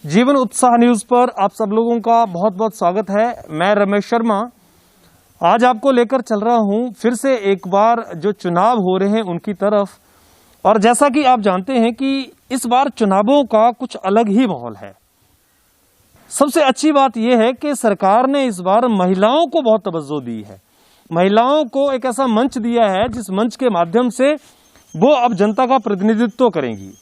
जीवन उत्साह न्यूज पर आप सब लोगों का बहुत बहुत स्वागत है। मैं रमेश शर्मा आज आपको लेकर चल रहा हूं फिर से एक बार जो चुनाव हो रहे हैं उनकी तरफ। और जैसा कि आप जानते हैं कि इस बार चुनावों का कुछ अलग ही माहौल है। सबसे अच्छी बात यह है कि सरकार ने इस बार महिलाओं को बहुत तवज्जो दी है। महिलाओं को एक ऐसा मंच दिया है जिस मंच के माध्यम से वो अब जनता का प्रतिनिधित्व करेंगी।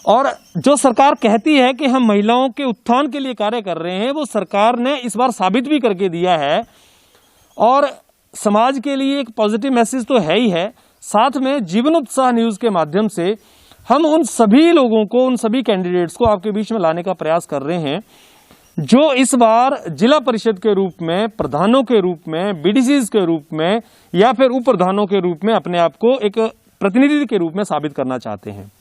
और जो सरकार कहती है कि हम महिलाओं के उत्थान के लिए कार्य कर रहे हैं, वो सरकार ने इस बार साबित भी करके दिया है। और समाज के लिए एक पॉजिटिव मैसेज तो है ही है, साथ में जीवन उत्साह न्यूज के माध्यम से हम उन सभी लोगों को, उन सभी कैंडिडेट्स को आपके बीच में लाने का प्रयास कर रहे हैं जो इस बार जिला परिषद के रूप में, प्रधानों के रूप में, बीडीसीज के रूप में या फिर उप प्रधानों के रूप में अपने आप को एक प्रतिनिधि के रूप में साबित करना चाहते हैं।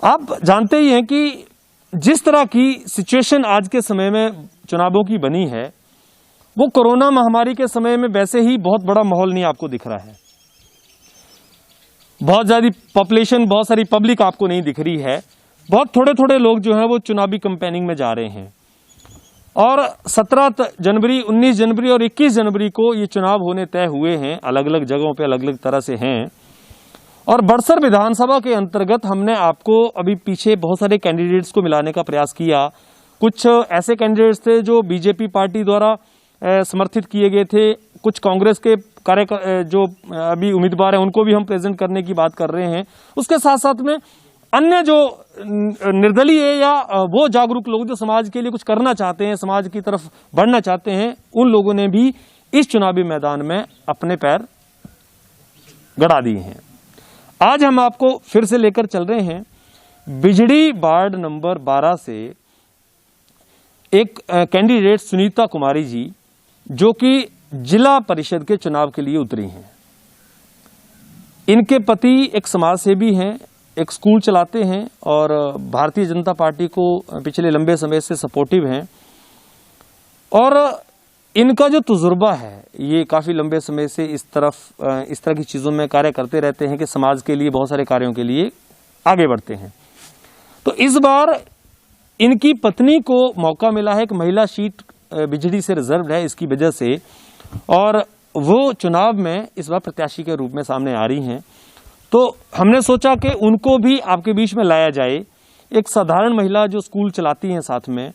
आप जानते ही हैं कि जिस तरह की सिचुएशन आज के समय में चुनावों की बनी है, वो कोरोना महामारी के समय में वैसे ही बहुत बड़ा माहौल नहीं आपको दिख रहा है। बहुत ज्यादा पॉपुलेशन, बहुत सारी पब्लिक आपको नहीं दिख रही है। बहुत थोड़े थोड़े लोग जो हैं वो चुनावी कैंपेनिंग में जा रहे हैं। और 17 जनवरी, 19 जनवरी और 21 जनवरी को ये चुनाव होने तय हुए हैं। अलग अलग जगहों पे अलग अलग तरह से हैं। और बड़सर विधानसभा के अंतर्गत हमने आपको अभी पीछे बहुत सारे कैंडिडेट्स को मिलाने का प्रयास किया। कुछ ऐसे कैंडिडेट्स थे जो बीजेपी पार्टी द्वारा समर्थित किए गए थे, कुछ कांग्रेस के जो अभी उम्मीदवार हैं उनको भी हम प्रेजेंट करने की बात कर रहे हैं। उसके साथ साथ में अन्य जो निर्दलीय या वो जागरूक लोग जो समाज के लिए कुछ करना चाहते हैं, समाज की तरफ बढ़ना चाहते हैं, उन लोगों ने भी इस चुनावी मैदान में अपने पैर गड़ा दिए हैं। आज हम आपको फिर से लेकर चल रहे हैं बिजड़ी वार्ड नंबर 12 से एक कैंडिडेट सुनीता कुमारी जी, जो कि जिला परिषद के चुनाव के लिए उतरी हैं। इनके पति एक समाज सेवी हैं, एक स्कूल चलाते हैं और भारतीय जनता पार्टी को पिछले लंबे समय से सपोर्टिव हैं। और इनका जो तजुर्बा है, ये काफ़ी लंबे समय से इस तरह की चीज़ों में कार्य करते रहते हैं कि समाज के लिए बहुत सारे कार्यों के लिए आगे बढ़ते हैं। तो इस बार इनकी पत्नी को मौका मिला है, एक महिला सीट बिजड़ी से रिजर्व है इसकी वजह से, और वो चुनाव में इस बार प्रत्याशी के रूप में सामने आ रही हैं। तो हमने सोचा कि उनको भी आपके बीच में लाया जाए। एक साधारण महिला जो स्कूल चलाती हैं साथ में,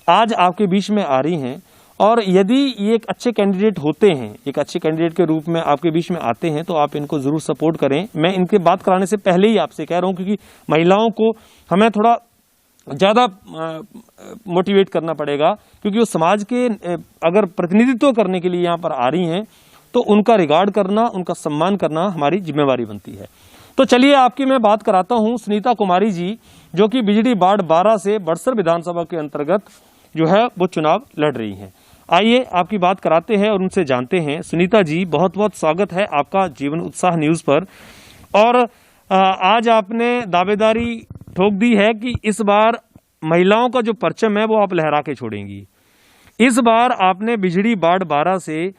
आज आपके बीच में आ रही हैं। और यदि ये एक अच्छे कैंडिडेट होते हैं, एक अच्छे कैंडिडेट के रूप में आपके बीच में आते हैं, तो आप इनको जरूर सपोर्ट करें। मैं इनके बात कराने से पहले ही आपसे कह रहा हूं, क्योंकि महिलाओं को हमें थोड़ा ज़्यादा मोटिवेट करना पड़ेगा, क्योंकि वो समाज के अगर प्रतिनिधित्व करने के लिए यहाँ पर आ रही हैं तो उनका रिगार्ड करना, उनका सम्मान करना हमारी जिम्मेवारी बनती है। तो चलिए आपकी मैं बात कराता हूँ सुनीता कुमारी जी, जो कि बिजड़ी वार्ड 12 से बड़सर विधानसभा के अंतर्गत जो है वो चुनाव लड़ रही हैं। आइए आपकी बात कराते हैं और उनसे जानते हैं। सुनीता जी, बहुत बहुत स्वागत है आपका जीवन उत्साह न्यूज पर। और आज आपने दावेदारी ठोक दी है कि इस बार महिलाओं का जो परचम है वो आप लहरा के छोड़ेंगी। इस बार आपने बिजड़ी वार्ड 12 से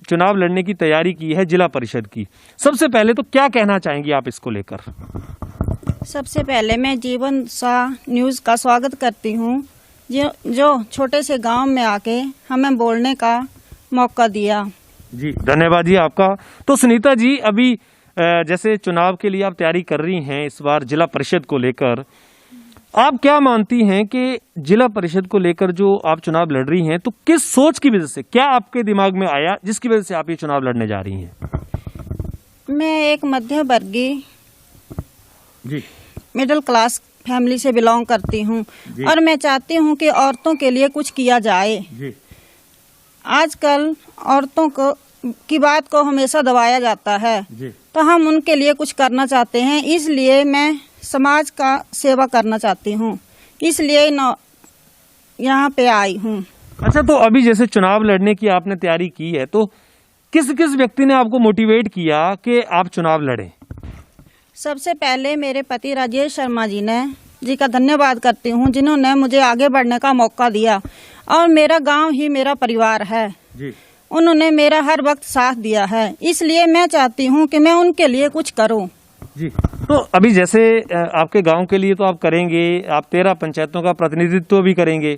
चुनाव लड़ने की तैयारी की है जिला परिषद की। सबसे पहले तो क्या कहना चाहेंगी आप इसको लेकर? सबसे पहले मैं जीवन उत्साह न्यूज का स्वागत करती हूँ, जो छोटे से गांव में आके हमें बोलने का मौका दिया। जी धन्यवाद जी आपका। तो सुनीता जी, अभी जैसे चुनाव के लिए आप तैयारी कर रही हैं इस बार जिला परिषद को लेकर, आप क्या मानती हैं कि जिला परिषद को लेकर जो आप चुनाव लड़ रही हैं, तो किस सोच की वजह से, क्या आपके दिमाग में आया जिसकी वजह से आप ये चुनाव लड़ने जा रही हैं? मैं एक मध्य वर्गीय जी मिडिल क्लास फैमिली से बिलोंग करती हूँ और मैं चाहती हूँ कि औरतों के लिए कुछ किया जाए। जी। आजकल औरतों की बात को हमेशा दबाया जाता है जी। तो हम उनके लिए कुछ करना चाहते हैं, इसलिए मैं समाज का सेवा करना चाहती हूँ, इसलिए यहाँ पे आई हूँ। अच्छा, तो अभी जैसे चुनाव लड़ने की आपने तैयारी की है, तो किस किस व्यक्ति ने आपको मोटिवेट किया कि आप चुनाव लड़ें? सबसे पहले मेरे पति राजेश शर्मा जी का धन्यवाद करती हूँ, जिन्होंने मुझे आगे बढ़ने का मौका दिया। और मेरा गांव ही मेरा परिवार है जी। उन्होंने मेरा हर वक्त साथ दिया है, इसलिए मैं चाहती हूँ कि मैं उनके लिए कुछ करूँ जी। तो अभी जैसे आपके गांव के लिए तो आप करेंगे, आप 13 पंचायतों का प्रतिनिधित्व भी करेंगे,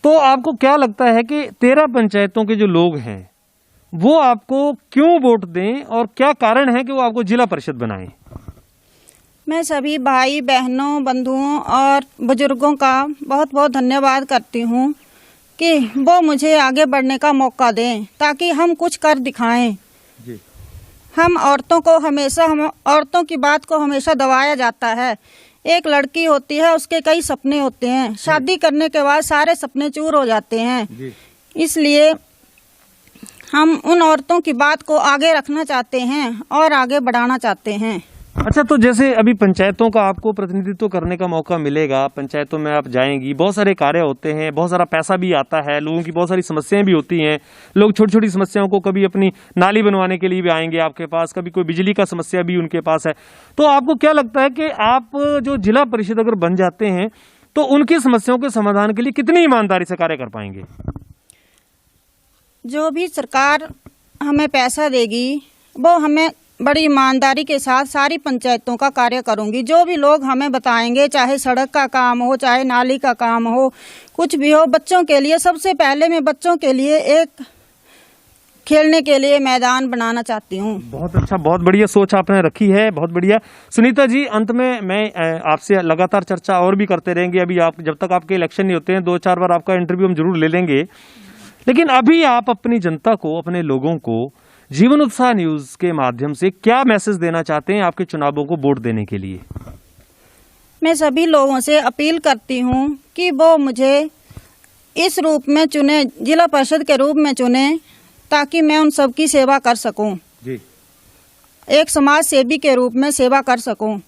तो आपको क्या लगता है कि 13 पंचायतों के जो लोग हैं वो आपको क्यों वोट दें और क्या कारण है कि वो आपको जिला परिषद बनाएं? मैं सभी भाई बहनों, बंधुओं और बुजुर्गों का बहुत बहुत धन्यवाद करती हूँ कि वो मुझे आगे बढ़ने का मौका दें ताकि हम कुछ कर दिखाएं। जी। हम औरतों की बात को हमेशा दबाया जाता है। एक लड़की होती है, उसके कई सपने होते हैं, शादी करने के बाद सारे सपने चूर हो जाते हैं। जी। इसलिए हम उन औरतों की बात को आगे रखना चाहते हैं और आगे बढ़ाना चाहते हैं। अच्छा, तो जैसे अभी पंचायतों का आपको प्रतिनिधित्व करने का मौका मिलेगा, पंचायतों में आप जाएंगी, बहुत सारे कार्य होते हैं, बहुत सारा पैसा भी आता है, लोगों की बहुत सारी समस्याएं भी होती हैं। लोग छोटी छोटी समस्याओं को कभी अपनी नाली बनवाने के लिए भी आएंगे आपके पास, कभी कोई बिजली का समस्या भी उनके पास है। तो आपको क्या लगता है कि आप जो जिला परिषद अगर बन जाते हैं तो उनकी समस्याओं के समाधान के लिए कितनी ईमानदारी से कार्य कर पाएंगे? जो भी सरकार हमें पैसा देगी वो हमें बड़ी ईमानदारी के साथ सारी पंचायतों का कार्य करूंगी। जो भी लोग हमें बताएंगे, चाहे सड़क का काम हो, चाहे नाली का काम हो, कुछ भी हो, बच्चों के लिए सबसे पहले मैं बच्चों के लिए एक खेलने के लिए मैदान बनाना चाहती हूँ। बहुत अच्छा, बहुत बढ़िया सोच आपने रखी है, बहुत बढ़िया। सुनीता जी, अंत में मैं आपसे लगातार चर्चा और भी करते रहेंगे। अभी आप जब तक आपके इलेक्शन नहीं होते हैं 2-4 बार आपका इंटरव्यू हम जरूर ले लेंगे, लेकिन अभी आप अपनी जनता को, अपने लोगों को जीवन उत्साह न्यूज के माध्यम से क्या मैसेज देना चाहते हैं आपके चुनावों को वोट देने के लिए? मैं सभी लोगों से अपील करती हूँ कि वो मुझे इस रूप में चुने, जिला परिषद के रूप में चुने, ताकि मैं उन सब की सेवा कर सकूं। जी। एक समाज सेवी के रूप में सेवा कर सकूं।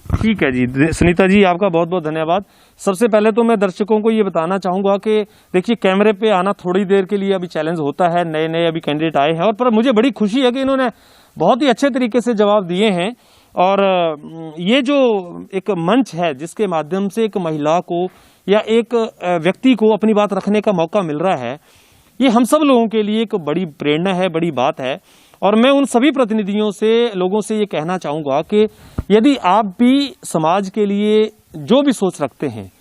ठीक है जी। सुनीता जी, आपका बहुत बहुत धन्यवाद। सबसे पहले तो मैं दर्शकों को ये बताना चाहूंगा कि देखिए, कैमरे पे आना थोड़ी देर के लिए अभी चैलेंज होता है, नए नए अभी कैंडिडेट आए हैं, और पर मुझे बड़ी खुशी है कि इन्होंने बहुत ही अच्छे तरीके से जवाब दिए हैं। और ये जो एक मंच है जिसके माध्यम से एक महिला को या एक व्यक्ति को अपनी बात रखने का मौका मिल रहा है, ये हम सब लोगों के लिए एक बड़ी प्रेरणा है, बड़ी बात है। और मैं उन सभी प्रतिनिधियों से, लोगों से ये कहना चाहूंगा कि यदि आप भी समाज के लिए जो भी सोच रखते हैं,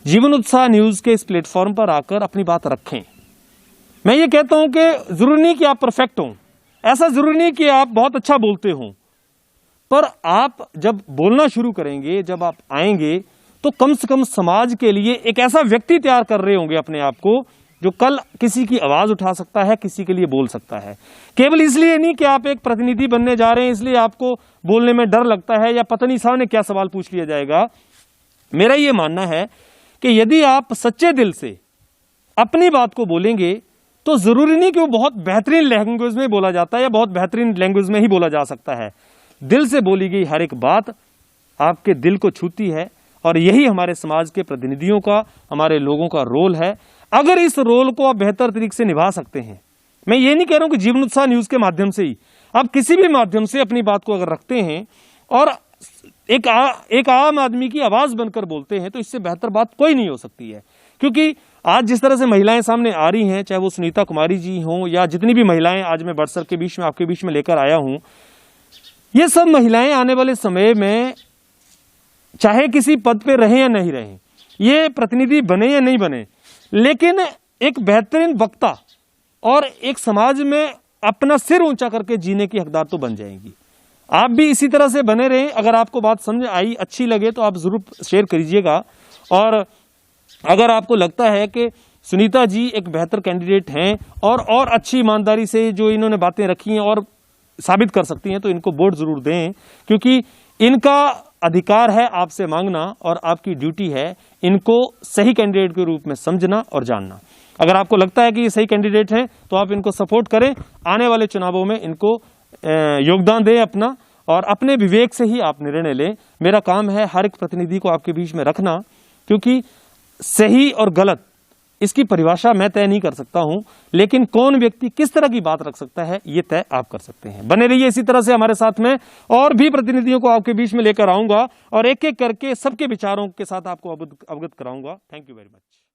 जीवन उत्साह न्यूज के इस प्लेटफॉर्म पर आकर अपनी बात रखें। मैं ये कहता हूं कि जरूरी नहीं कि आप परफेक्ट हों, ऐसा जरूरी नहीं कि आप बहुत अच्छा बोलते हों, पर आप जब बोलना शुरू करेंगे, जब आप आएंगे, तो कम से कम समाज के लिए एक ऐसा व्यक्ति तैयार कर रहे होंगे अपने आप को जो कल किसी की आवाज उठा सकता है, किसी के लिए बोल सकता है। केवल इसलिए नहीं कि आप एक प्रतिनिधि बनने जा रहे हैं इसलिए आपको बोलने में डर लगता है या पता नहीं सामने क्या सवाल पूछ लिया जाएगा। मेरा ये मानना है कि यदि आप सच्चे दिल से अपनी बात को बोलेंगे तो जरूरी नहीं कि वो बहुत बेहतरीन लैंग्वेज में बोला जाता है या बहुत बेहतरीन लैंग्वेज में ही बोला जा सकता है। दिल से बोली गई हर एक बात आपके दिल को छूती है, और यही हमारे समाज के प्रतिनिधियों का, हमारे लोगों का रोल है। अगर इस रोल को आप बेहतर तरीके से निभा सकते हैं, मैं ये नहीं कह रहा हूं कि जीवन उत्साह न्यूज के माध्यम से ही, आप किसी भी माध्यम से अपनी बात को अगर रखते हैं और एक आम आदमी की आवाज बनकर बोलते हैं, तो इससे बेहतर बात कोई नहीं हो सकती है। क्योंकि आज जिस तरह से महिलाएं सामने आ रही हैं, चाहे वो सुनीता कुमारी जी हों या जितनी भी महिलाएं आज मैं बड़सर के बीच में, आपके बीच में लेकर आया हूं, ये सब महिलाएं आने वाले समय में चाहे किसी पद पे रहें या नहीं रहें, ये प्रतिनिधि बने या नहीं बने, लेकिन एक बेहतरीन वक्ता और एक समाज में अपना सिर ऊंचा करके जीने की हकदार तो बन जाएंगी। आप भी इसी तरह से बने रहें। अगर आपको बात समझ आई, अच्छी लगे तो आप जरूर शेयर करिएगा। और अगर आपको लगता है कि सुनीता जी एक बेहतर कैंडिडेट हैं और अच्छी ईमानदारी से जो इन्होंने बातें रखी हैं और साबित कर सकती हैं, तो इनको वोट जरूर दें, क्योंकि इनका अधिकार है आपसे मांगना और आपकी ड्यूटी है इनको सही कैंडिडेट के रूप में समझना और जानना। अगर आपको लगता है कि ये सही कैंडिडेट हैं तो आप इनको सपोर्ट करें, आने वाले चुनावों में इनको योगदान दें अपना, और अपने विवेक से ही आप निर्णय लें। मेरा काम है हर एक प्रतिनिधि को आपके बीच में रखना, क्योंकि सही और गलत इसकी परिभाषा मैं तय नहीं कर सकता हूं, लेकिन कौन व्यक्ति किस तरह की बात रख सकता है ये तय आप कर सकते हैं। बने रहिए इसी तरह से हमारे साथ में, और भी प्रतिनिधियों को आपके बीच में लेकर आऊंगा और एक एक करके सबके विचारों के साथ आपको अवगत कराऊंगा। Thank you very much.